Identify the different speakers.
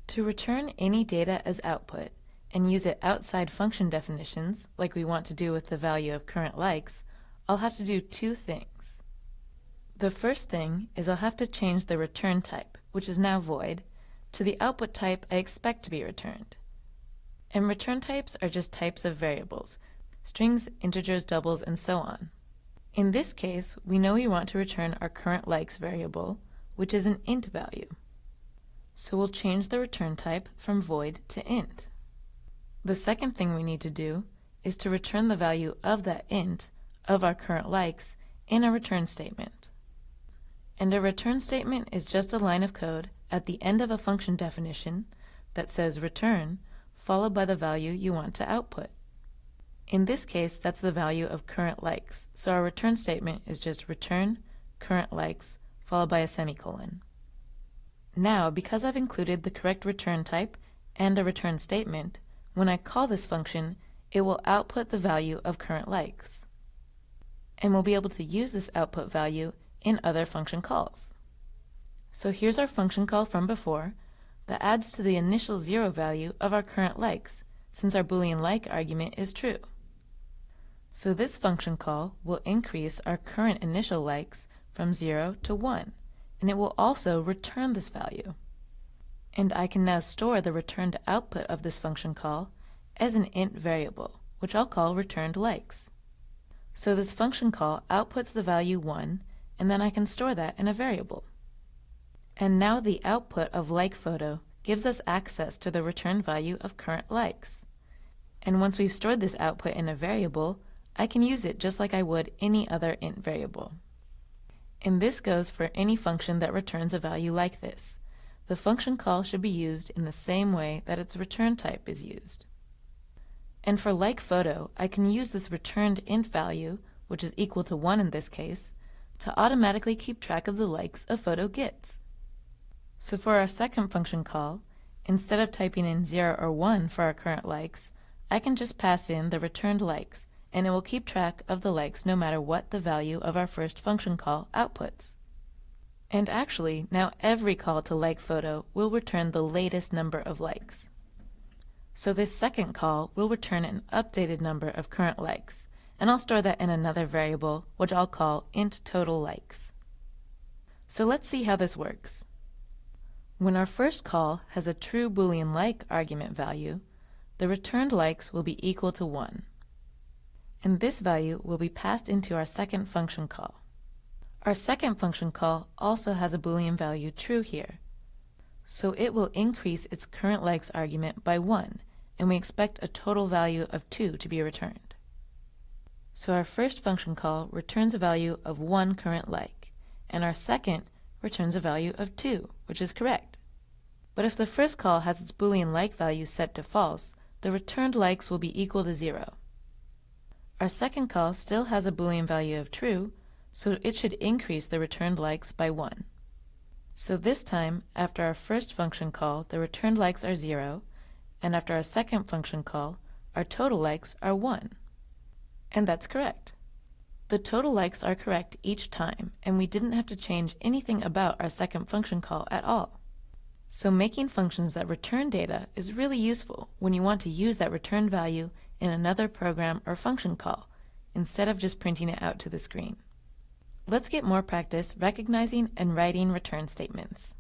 Speaker 1: To return any data as output and use it outside function definitions, like we want to do with the value of current likes, I'll have to do two things. The first thing is I'll have to change the return type, which is now void, to the output type I expect to be returned. And return types are just types of variables, strings, integers, doubles, and so on. In this case, we know we want to return our current likes variable, which is an int value. So we'll change the return type from void to int. The second thing we need to do is to return the value of that int, of our current likes, in a return statement. And a return statement is just a line of code at the end of a function definition that says return, followed by the value you want to output. In this case, that's the value of current likes, so our return statement is just return current likes, followed by a semicolon. Now, because I've included the correct return type and a return statement, when I call this function, it will output the value of current likes. And we'll be able to use this output value in other function calls. So here's our function call from before that adds to the initial 0 value of our current likes, since our Boolean like argument is true. So this function call will increase our current initial likes from 0 to 1, and it will also return this value. And I can now store the returned output of this function call as an int variable, which I'll call returned likes. So this function call outputs the value 1, and then I can store that in a variable. And now the output of like photo gives us access to the returned value of current likes. And once we've stored this output in a variable, I can use it just like I would any other int variable. And this goes for any function that returns a value like this. The function call should be used in the same way that its return type is used. And for like photo, I can use this returned int value, which is equal to 1 in this case, to automatically keep track of the likes a photo gets. So for our second function call, instead of typing in 0 or 1 for our current likes, I can just pass in the returned likes, and it will keep track of the likes no matter what the value of our first function call outputs. And actually, now every call to like photo will return the latest number of likes. So this second call will return an updated number of current likes, and I'll store that in another variable, which I'll call int total likes. So let's see how this works. When our first call has a true Boolean like argument value, the returned likes will be equal to 1. And this value will be passed into our second function call. Our second function call also has a Boolean value true here. So it will increase its current likes argument by 1, and we expect a total value of 2 to be returned. So our first function call returns a value of 1 current like, and our second returns a value of 2, which is correct. But if the first call has its Boolean like value set to false, the returned likes will be equal to 0. Our second call still has a Boolean value of true, so it should increase the returned likes by 1. So this time, after our first function call, the returned likes are 0, and after our second function call, our total likes are 1. And that's correct. The total likes are correct each time, and we didn't have to change anything about our second function call at all. So making functions that return data is really useful when you want to use that returned value in another program or function call, instead of just printing it out to the screen. Let's get more practice recognizing and writing return statements.